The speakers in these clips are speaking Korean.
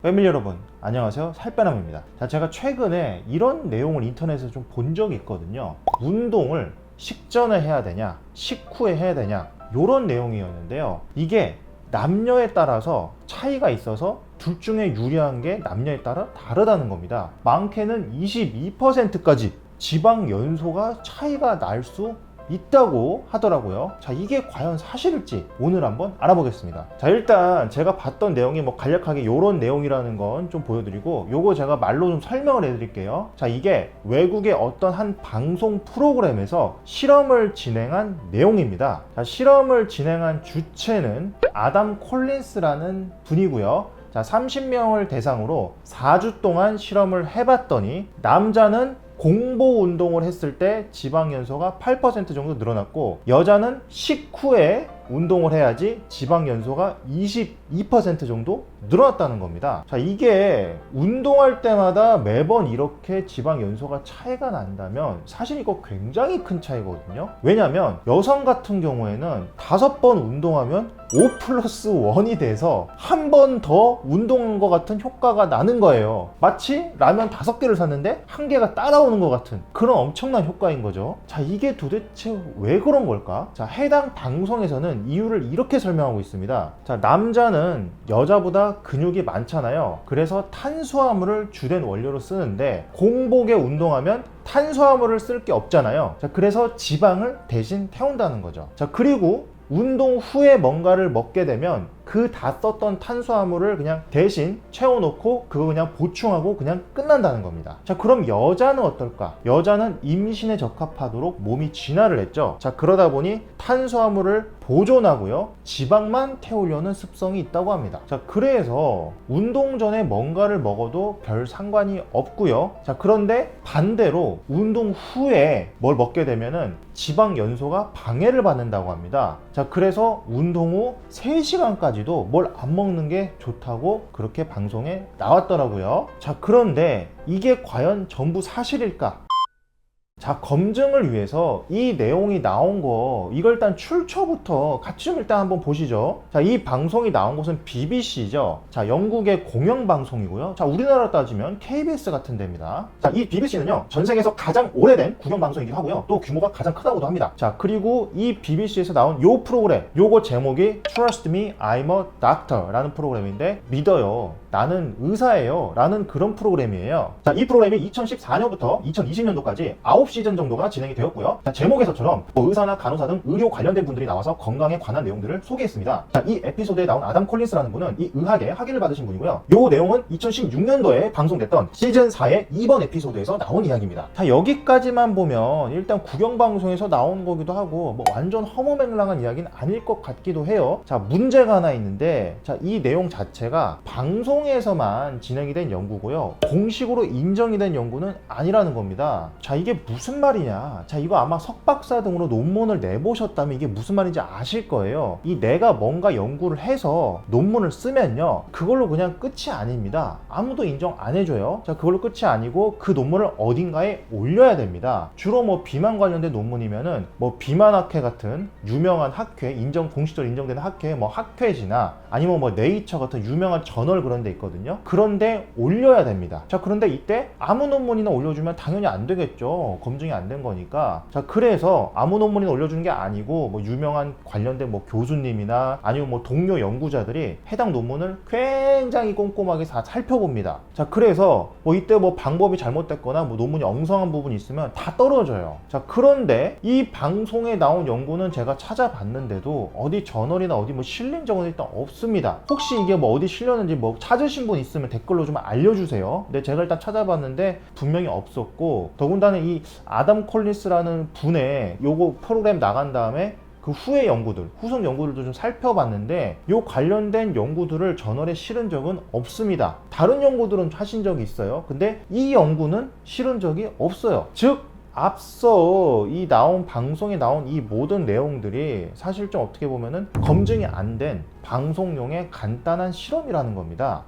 패밀리 여러분 안녕하세요, 살빼남입니다. 제가 최근에 이런 내용을 인터넷에서 좀 본 적이 있거든요. 운동을 식전에 해야 되냐 식후에 해야 되냐 이런 내용이었는데요. 이게 남녀에 따라서 차이가 있어서 둘 중에 유리한 게 남녀에 따라 다르다는 겁니다. 많게는 22%까지 지방 연소가 차이가 날 수 있다고 하더라고요. 이게 과연 사실일지 오늘 한번 알아보겠습니다. 일단 제가 봤던 내용이 간략하게 이런 내용이라는 건 좀 보여드리고, 요거 제가 말로 좀 설명을 해드릴게요. 이게 외국의 어떤 한 방송 프로그램에서 실험을 진행한 내용입니다. 실험을 진행한 주체는 아담 콜린스라는 분이고요. 30명을 대상으로 4주 동안 실험을 해봤더니 남자는 공복 운동을 했을 때 지방 연소가 8% 정도 늘어났고, 여자는 식후에 운동을 해야지 지방 연소가 22% 정도 늘어났다는 겁니다. 이게 운동할 때마다 매번 이렇게 지방 연소가 차이가 난다면 사실 이거 굉장히 큰 차이거든요. 왜냐면 여성 같은 경우에는 5번 운동하면 5+1이 돼서 한 번 더 운동한 것 같은 효과가 나는 거예요. 마치 라면 5개를 샀는데 1개가 따라오는 것 같은 그런 엄청난 효과인 거죠. 이게 도대체 왜 그런 걸까? 해당 방송에서는 이유를 이렇게 설명하고 있습니다. 남자는 여자보다 근육이 많잖아요. 그래서 탄수화물을 주된 원료로 쓰는데 공복에 운동하면 탄수화물을 쓸 게 없잖아요. 그래서 지방을 대신 태운다는 거죠. 그리고 운동 후에 뭔가를 먹게 되면 그 다 썼던 탄수화물을 그냥 대신 채워놓고 그거 그냥 보충하고 그냥 끝난다는 겁니다. 그럼 여자는 어떨까? 여자는 임신에 적합하도록 몸이 진화를 했죠. 그러다 보니 탄수화물을 보존하고요, 지방만 태우려는 습성이 있다고 합니다. 그래서 운동 전에 뭔가를 먹어도 별 상관이 없고요. 그런데 반대로 운동 후에 뭘 먹게 되면은 지방 연소가 방해를 받는다고 합니다. 그래서 운동 후 3시간까지도 뭘 안 먹는 게 좋다고 그렇게 방송에 나왔더라고요. 그런데 이게 과연 전부 사실일까? 검증을 위해서 이 내용이 나온 거, 이걸 일단 출처부터 같이 좀 일단 한번 보시죠. 이 방송이 나온 곳은 BBC죠. 영국의 공영방송이고요. 우리나라 따지면 KBS 같은 데입니다. 이 BBC는요, 전 세계에서 가장 오래된 공영방송이기도 하고요, 또 규모가 가장 크다고도 합니다. 그리고 이 BBC에서 나온 요 프로그램, 요거 제목이 Trust Me, I'm a Doctor 라는 프로그램인데, 믿어요, 나는 의사예요 라는 그런 프로그램이에요. 이 프로그램이 2014년부터 2020년도까지 9시즌 정도가 진행이 되었고요. 제목에서처럼 의사나 간호사 등 의료 관련된 분들이 나와서 건강에 관한 내용들을 소개했습니다. 이 에피소드에 나온 아담 콜린스라는 분은 이 의학에 학위를 받으신 분이고요. 요 내용은 2016년도에 방송됐던 시즌 4의 2번 에피소드에서 나온 이야기입니다. 여기까지만 보면 일단 국영방송에서 나온 거기도 하고 완전 허무맹랑한 이야기는 아닐 것 같기도 해요. 문제가 하나 있는데, 이 내용 자체가 방송에서만 진행이 된 연구고요, 공식으로 인정이 된 연구는 아니라는 겁니다. 이게 무슨 말이냐? 이거 아마 석박사 등으로 논문을 내보셨다면 이게 무슨 말인지 아실 거예요. 내가 뭔가 연구를 해서 논문을 쓰면요, 그걸로 그냥 끝이 아닙니다. 아무도 인정 안 해줘요. 그걸로 끝이 아니고 그 논문을 어딘가에 올려야 됩니다. 주로 비만 관련된 논문이면은 비만학회 같은 유명한 학회, 공식적으로 인정되는 학회, 학회지나 아니면 네이처 같은 유명한 저널 그런 데 있거든요. 그런데 올려야 됩니다. 그런데 이때 아무 논문이나 올려주면 당연히 안 되겠죠. 검증이 안 된 거니까. 그래서 아무 논문이나 올려주는 게 아니고 유명한 관련된 교수님이나 아니면 동료 연구자들이 해당 논문을 굉장히 꼼꼼하게 다 살펴봅니다. 그래서 이때 방법이 잘못됐거나 논문이 엉성한 부분이 있으면 다 떨어져요. 그런데 이 방송에 나온 연구는 제가 찾아봤는데도 어디 저널이나 어디 실린 적은 일단 없습니다. 혹시 이게 어디 실렸는지 찾으신 분 있으면 댓글로 좀 알려주세요. 근데 제가 일단 찾아봤는데 분명히 없었고, 더군다나 이 아담 콜린스라는 분의 요거 프로그램 나간 다음에 그 후의 연구들, 후속 연구들도 좀 살펴봤는데 요 관련된 연구들을 저널에 실은 적은 없습니다. 다른 연구들은 하신 적이 있어요. 근데 이 연구는 실은 적이 없어요. 즉 앞서 방송에 나온 이 모든 내용들이 사실 좀 어떻게 보면은 검증이 안 된 방송용의 간단한 실험이라는 겁니다.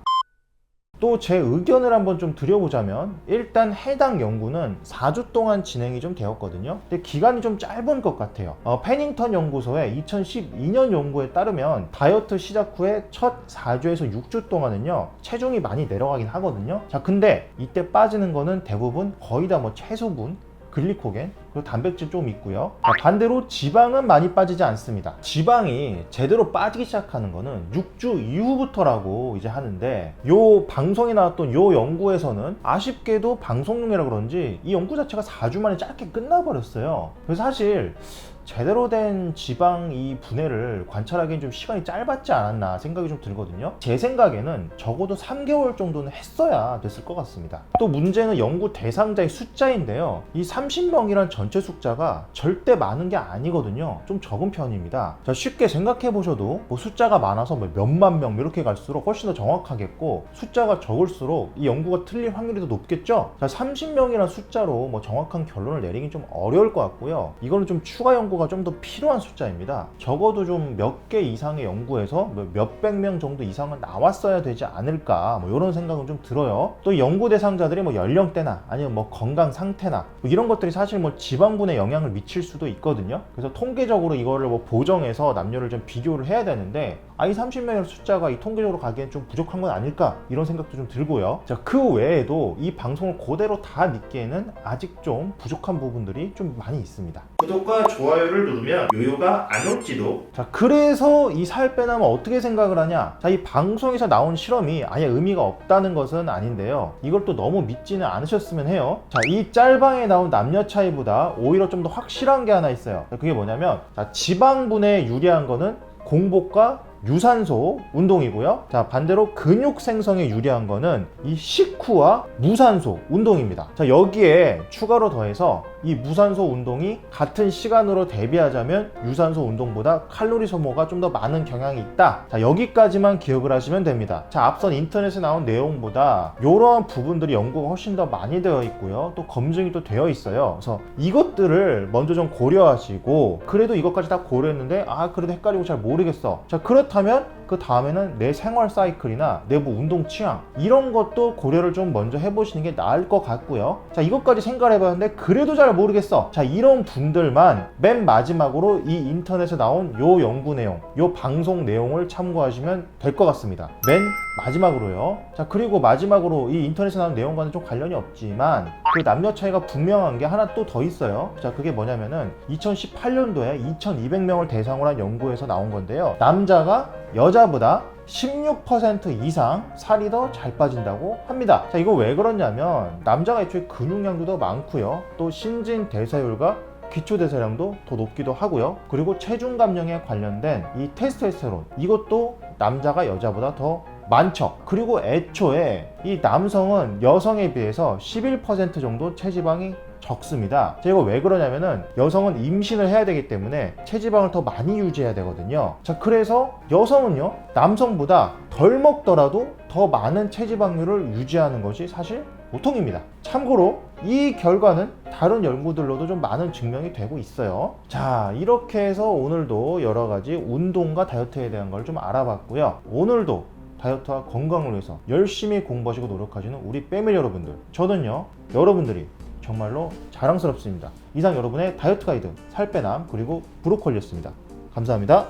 또 제 의견을 한번 좀 드려보자면, 일단 해당 연구는 4주 동안 진행이 좀 되었거든요. 근데 기간이 좀 짧은 것 같아요. 패닝턴 연구소의 2012년 연구에 따르면 다이어트 시작 후에 첫 4주에서 6주 동안은요 체중이 많이 내려가긴 하거든요. 자, 근데 이때 빠지는 거는 대부분 거의 다 뭐 채소분, 글리코겐, 그리고 단백질 좀 있고요. 반대로 지방은 많이 빠지지 않습니다. 지방이 제대로 빠지기 시작하는 거는 6주 이후부터라고 이제 하는데, 요 방송에 나왔던 요 연구에서는 아쉽게도 방송용이라 그런지 이 연구 자체가 4주 만에 짧게 끝나버렸어요. 그래서 사실 제대로 된 지방 이 분해를 관찰하기엔 좀 시간이 짧았지 않았나 생각이 좀 들거든요. 제 생각에는 적어도 3개월 정도는 했어야 됐을 것 같습니다. 또 문제는 연구 대상자의 숫자인데요, 이 30명이란 전체 숫자가 절대 많은 게 아니거든요. 좀 적은 편입니다. 자, 쉽게 생각해 보셔도 뭐 숫자가 많아서 뭐 몇만 명 이렇게 갈수록 훨씬 더 정확하겠고, 숫자가 적을수록 이 연구가 틀릴 확률이 더 높겠죠. 자, 30명이란 숫자로 뭐 정확한 결론을 내리긴 좀 어려울 것 같고요. 이거는 좀 추가 연구가 좀 더 필요한 숫자입니다. 적어도 좀 몇 개 이상의 연구에서 몇백 명 정도 이상은 나왔어야 되지 않을까, 뭐 이런 생각은 좀 들어요. 또 연구 대상자들이 뭐 연령대나 아니면 뭐 건강 상태나 뭐 이런 것들이 사실 뭐 지방분에 영향을 미칠 수도 있거든요. 그래서 통계적으로 이거를 뭐 보정해서 남녀를 좀 비교를 해야 되는데, 이 30명의 숫자가 이 통계적으로 가기엔 좀 부족한 건 아닐까, 이런 생각도 좀 들고요. 자, 그 외에도 이 방송을 그대로 다 믿기에는 아직 좀 부족한 부분들이 좀 많이 있습니다. 구독과 좋아요를 누르면 요요가 안 올지도. 자, 그래서 이 살 빼나면 어떻게 생각을 하냐? 자, 이 방송에서 나온 실험이 아예 의미가 없다는 것은 아닌데요, 이걸 또 너무 믿지는 않으셨으면 해요. 자, 이 짤방에 나온 남녀 차이보다 오히려 좀 더 확실한 게 하나 있어요. 그게 뭐냐면, 자, 지방분해에 유리한 거는 공복과 유산소 운동이고요. 자, 반대로 근육 생성에 유리한 거는 이 식후와 무산소 운동입니다. 자, 여기에 추가로 더해서 이 무산소 운동이 같은 시간으로 대비하자면 유산소 운동보다 칼로리 소모가 좀 더 많은 경향이 있다. 자, 여기까지만 기억을 하시면 됩니다. 자, 앞선 인터넷에 나온 내용보다 이러한 부분들이 연구가 훨씬 더 많이 되어 있고요, 또 검증이 또 되어 있어요. 그래서 이것들을 먼저 좀 고려하시고, 그래도 이것까지 다 고려했는데 그래도 헷갈리고 잘 모르겠어. 자, 그렇다면 그 다음에는 내 생활 사이클이나 내부 운동 취향, 이런 것도 고려를 좀 먼저 해보시는 게 나을 것 같고요. 자, 이것까지 생각을 해봤는데 그래도 잘 모르겠어. 자, 이런 분들만 맨 마지막으로 이 인터넷에 나온 요 연구 내용, 요 방송 내용을 참고하시면 될 것 같습니다. 맨 마지막으로요. 자, 그리고 마지막으로 이 인터넷에 나온 내용과는 좀 관련이 없지만 그 남녀 차이가 분명한 게 하나 또 더 있어요. 자, 그게 뭐냐면은 2018년도에 2200명을 대상으로 한 연구에서 나온 건데요, 남자가 여자보다 16% 이상 살이 더 잘 빠진다고 합니다. 자, 이거 왜 그러냐면, 남자가 애초에 근육량도 더 많고요, 또 신진대사율과 기초대사량도 더 높기도 하고요, 그리고 체중 감량에 관련된 이 테스토스테론, 이것도 남자가 여자보다 더 많죠. 그리고 애초에 이 남성은 여성에 비해서 11% 정도 체지방이 적습니다. 자, 이거 왜 그러냐면은 여성은 임신을 해야 되기 때문에 체지방을 더 많이 유지해야 되거든요. 자, 그래서 여성은요 남성보다 덜 먹더라도 더 많은 체지방률을 유지하는 것이 사실 보통입니다. 참고로 이 결과는 다른 연구들로도 좀 많은 증명이 되고 있어요. 자, 이렇게 해서 오늘도 여러 가지 운동과 다이어트에 대한 걸 좀 알아봤고요. 오늘도 다이어트와 건강을 위해서 열심히 공부하시고 노력하시는 우리 패밀리 여러분들, 저는요 여러분들이 정말로 자랑스럽습니다. 이상 여러분의 다이어트 가이드 살빼남 그리고 브로콜리였습니다. 감사합니다.